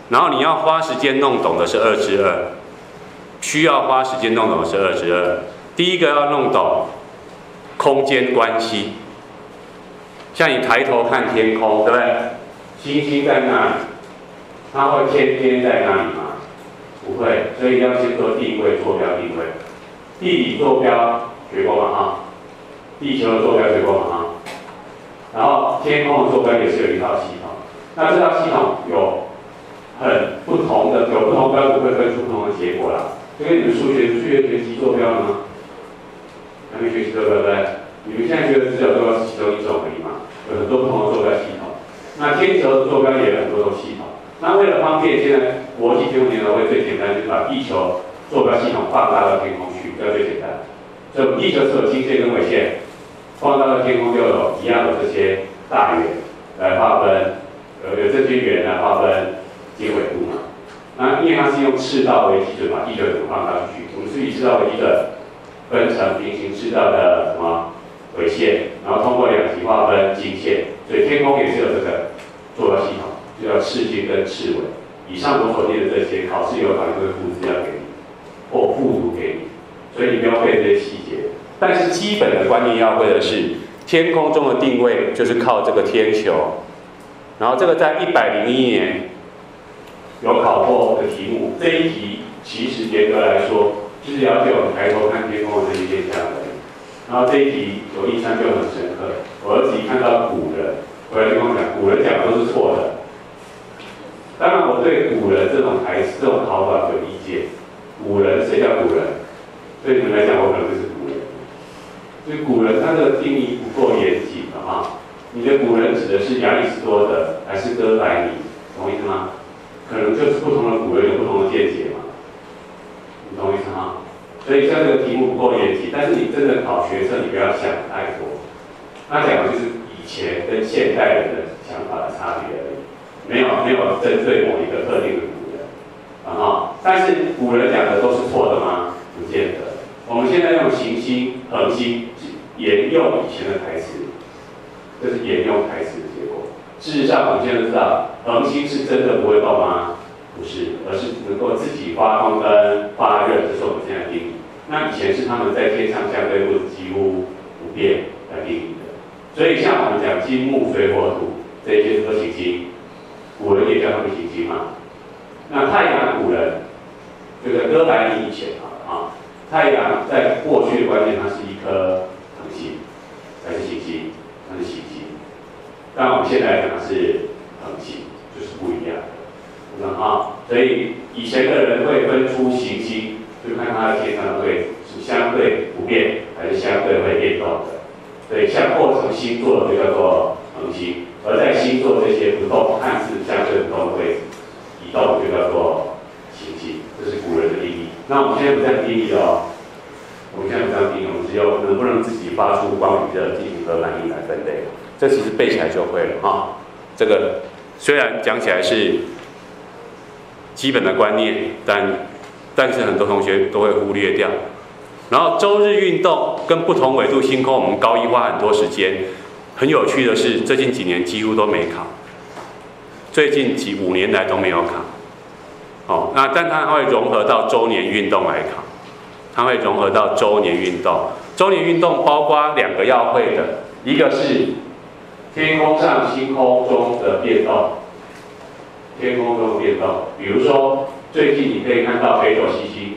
然后你要花时间弄懂的是2之2，需要花时间弄懂的是2之2。第一个要弄懂空间关系，像你抬头看天空，对不对？星星在那里，它会天天在那里吗？不会，所以要先做定位、坐标定位。地理坐标学过吗？哈，地球的坐标学过吗？哈，然后天空的坐标也是有一套系统。那这套系统有很不同的，有不同标准会分出不同的结果啦。就跟你们数学学习坐标了吗？还没学习坐标对不对？你们现在学的只有坐标是其中一种而已嘛，有很多不同的坐标系统。那天球的坐标也有很多种系统。那为了方便，现在国际天文联合会最简单就是把地球坐标系统放大到天空去，这最简单。所以我们地球是有经线跟纬线，放大到天空就有一样的这些大圆来划分，有这些圆来划分经纬度嘛。那因为它是用赤道为基准把地球怎么放大出去，我们是以赤道为基准分成平行赤道的什么纬线，然后通过2级划分经线，所以天空也是有这个坐标系统，就叫赤经跟赤纬。以上我所念的这些，考试有考虑会附资料给你，或附图给你，所以你不要背这些细节。但是基本的观念要会的是，天空中的定位就是靠这个天球，然后这个在101年有考过的题目，这一题其实严格来说就是了解我们抬头看天空的这一现象而已。然后这一题我印象就很深刻，我儿子一看到古人，回来跟我讲，古人讲的都是错的。当然，我对古人这种考法有意见。古人谁叫古人？对你们来讲，我可能就是古人。所以古人他的定义不够严谨的哈。你的古人指的是亚里士多德还是哥白尼？懂我意思吗？可能就是不同的古人有不同的见解嘛。你懂我意思吗？所以像这个题目不够严谨，但是你真的考学测，你不要想太多。他讲的就是以前跟现代人的想法的差别而已。没有针对某一个特定的古人，但是古人讲的都是错的吗？不见得。我们现在用行星、恒星沿用以前的台词，这是沿用台词的结果。事实上，我们现在知道，恒星是真的不会动吗？不是，而是能够自己发光跟发热，这是我们现在定义。那以前是他们在天上相对物质几乎不变来定义的。所以像我们讲金木水火土这一些都行星。古人也叫他们行星嘛。那太阳古人，就在哥白尼以前太阳在过去的观念，它是一颗恒星，还是行星？它是行星。但我们现在来讲它是恒星，就是不一样的。所以以前的人会分出行星，就看它的天上的位置是相对不变，还是相对会变动的。所以像构成星座的就叫做恒星。而在星座这些不动、看似相对不动的位置，移动就叫做行星，这是古人的定义。那我们现在不这样定义哦，我们现在不这样定义，我们只有能不能自己发出光与热进行核反应来分类。这其实背起来就会了哈。这个虽然讲起来是基本的观念，但是很多同学都会忽略掉。然后周日运动跟不同纬度星空，我们高一花很多时间。很有趣的是，最近几年几乎都没考，最近5年来都没有考。但它会融合到周年运动来考，它会融合到周年运动。周年运动包括2个要会的，一个是天空上星空中的变动，天空中的变动，比如说最近你可以看到北斗七星，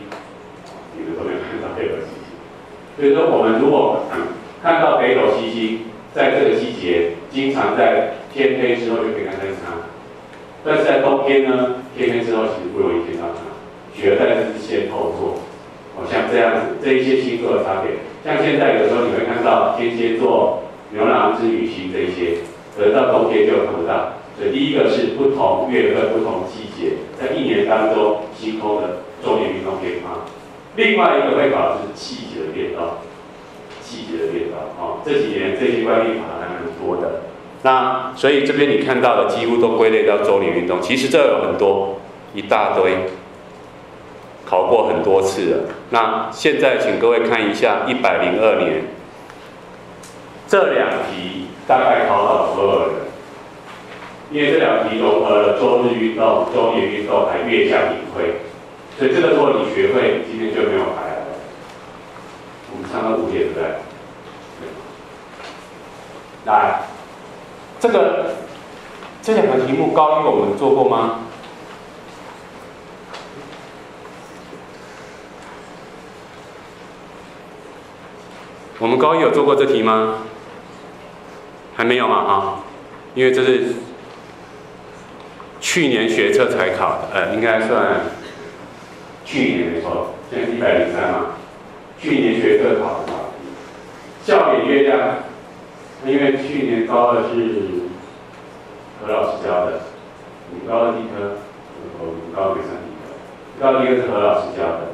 你们都没有看到北斗七星，所以说我们如果看到北斗七星。在这个季节，经常在天黑之后就可以看到它。但是在冬天呢，天黑之后其实不容易见到它，取而代之是先后座。像这样子，这一些星座的差别。像现在有时候你会看到天蝎座、牛郎织女星这一些，可是到冬天就看不到。所以第一个是不同月份、不同季节，在1年当中星空的周年运动变化。另外一个会考的是季节的变动。这几年这些观念考的还蛮多的。那所以这边你看到的几乎都归类到周年运动，其实这有很多，一大堆，考过很多次了。那现在请各位看一下102年这2题大概考到所有人。因为这两题融合了周日运动、周年运动还月相盈亏，所以这个如果你学会，今天就没有排了。我们上到5点，对不对？来，这两个题目高一我们做过吗？我们高一有做过这题吗？还没有嘛啊，因为这是去年学测才考的，应该算去年没错，现在是103嘛，去年学测考的考题。校园月亮，因为去年高二是何老师教的，你们高二地科，我们高二没上地科，高二地科是何老师教的。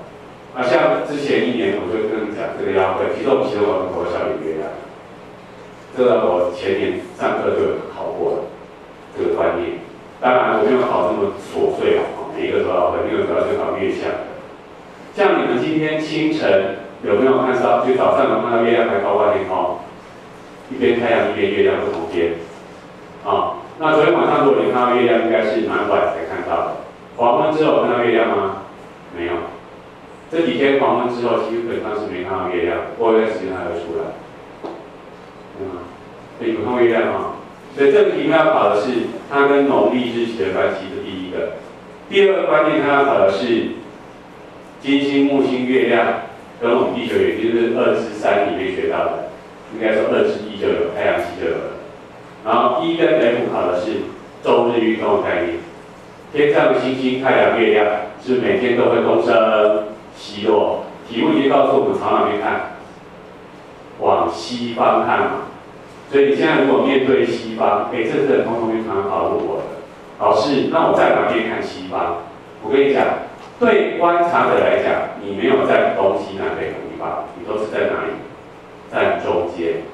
像之前1年我就跟你讲这个要会，其实我们其中有考校园月亮，这个我前年上课就有考过了这个观念。当然我没有考这么琐碎啊，每一个都要会，每个都要去考月相的。像你们今天清晨有没有看到？就早上有看到月亮还高挂天空，一边太阳一边月亮不同边。那昨天晚上如果你看到月亮，应该是蛮晚才看到的。黄昏之后看到月亮吗？没有。这几天黄昏之后，基本上是没看到月亮，过一段时间它会出来。所以有看到月亮吗？所以这个题目要考的是它跟农历日期的关系，是第一个。第二个关键，它要考的是金星、木星、月亮跟我们地球也就是2至3里面学到的，应该说2至1就有，太阳系就有了。然后1跟 F 考的是周日运动的概念，天上的星星、太阳、月亮是每天都会东升西落。题目已经告诉我们朝哪边看，往西方看嘛。所以你现在如果面对西方，这是很多同学常常考问我的，老师，那我在哪边看西方？我跟你讲，对观察者来讲，你没有在东西南北的地方，你都是在哪里？在中间。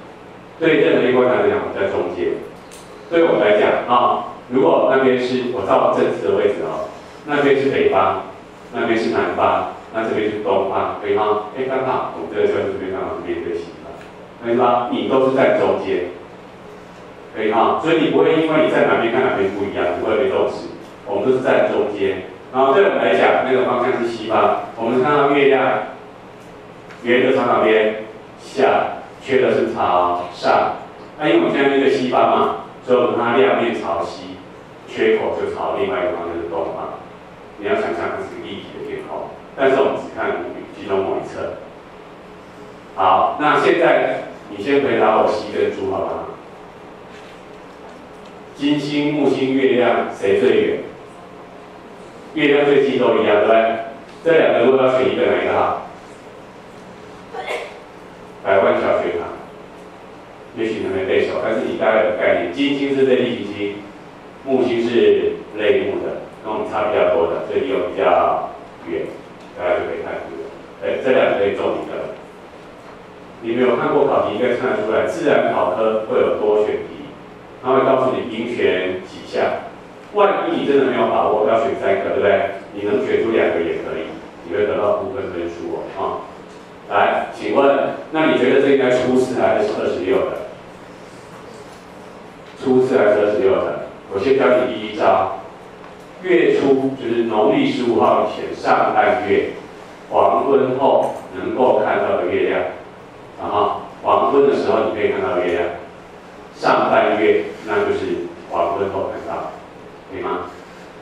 对任何一个观察者来讲，我在中间。对我来讲如果那边是我照正式的位置那边是北方，那边是南方，那这边是东方，可以吗？刚好我们这个就是这边刚好是面对西方，可以吗？你都是在中间，可以吗？所以你不会因为你在哪边看哪边不一样，不会被动词，我们都是在中间。然后对我们来讲，那个方向是西方，我们看到月亮，圆的朝哪边？下，缺的是朝上。因为我们现在面对西方嘛，所以我们看它亮面朝西，缺口就朝另外一个方向，就是东方。你要想象它是立体的天空，但是我们只看其中某一侧。好，那现在你先回答我西跟猪好吗？金星、木星、月亮谁最远？月亮最近都一样，对不对？这两个如果要选一个，哪一个好？100万小学堂，也许还没背熟，但是你大概有概念。金星是类地行星，木星是类木的，跟我们差比较多的，所以离我比较远，大家就可以看出来。这两个可以中一个。你没有看过考题，应该看得出来，自然考科会有多选题，它会告诉你应选几项。万一你真的没有把握，要选3个，对不对？你能选出2个也可以，你会得到部分分数来，请问，那你觉得这应该初试还是26的？初试还是26的？我先教你第一招，月初就是农历15号以前上半月，黄昏后能够看到的月亮，黄昏的时候你可以看到月亮，上半月那就是黄昏后看到。可以吗？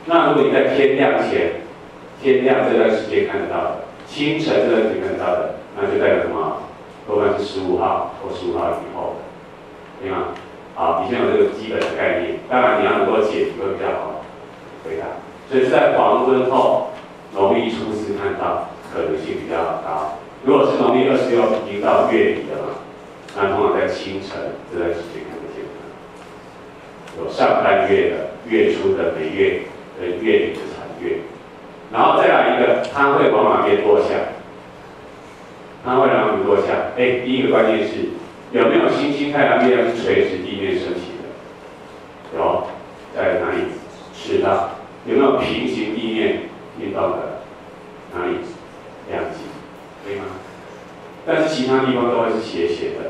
那如果你在天亮前，天亮这段时间看得到的，清晨这段时间看得到的，那就代表什么？多半是15号或15号以后的，可以吗？好，你先有这个基本的概念，当然你要能够解题会比较好回答。所以是在黄昏后，农历初四看到，可能性比较高。如果是农历26已经到月底了嘛，那通常在清晨这段时间看得见。有上半月的、月初的每月跟月底的残月，然后再来一个，它会往哪边落下？它会往哪边落下？第一个关键是有没有星星、太阳、月亮是垂直地面升起的？有，在哪里？赤道。有没有平行地面运动的？哪里？两极，可以吗？但是其他地方都会是斜斜的。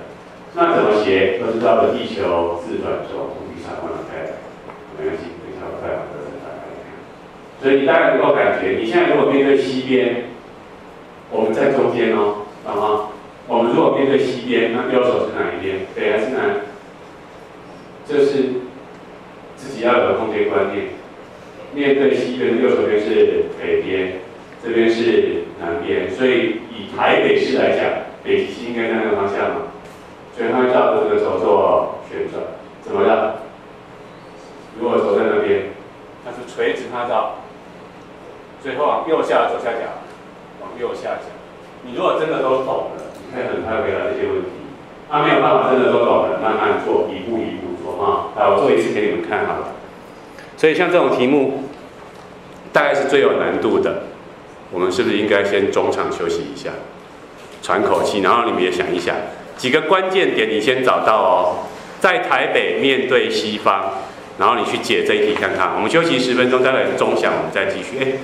那怎么斜？都是绕着地球自转轴。上慢慢开来，没关系。所以你大概能够感觉，你现在如果面对西边，我们在中间哦，好吗？我们如果面对西边，那右手是哪一边？北还是南？这是自己要有的空间观念。面对西边的右手边是北边，这边是南边，所以以台北市来讲，北极星应该在那个方向嘛，所以它会照着这个轴做旋转。怎么样？如果轴在那边，它是垂直它照，最后往右下左下角，往右下角。你如果真的都懂了，你可以很快回答这些问题。他没有办法真的都懂了，慢慢做，一步一步做啊。来，我做一次给你们看好了。所以像这种题目，大概是最有难度的。我们是不是应该先中场休息一下，喘口气，然后你们也想一想几个关键点，你先找到哦。在台北面对西方，然后你去解这一题看看。我们休息10分钟，待会钟响我们再继续。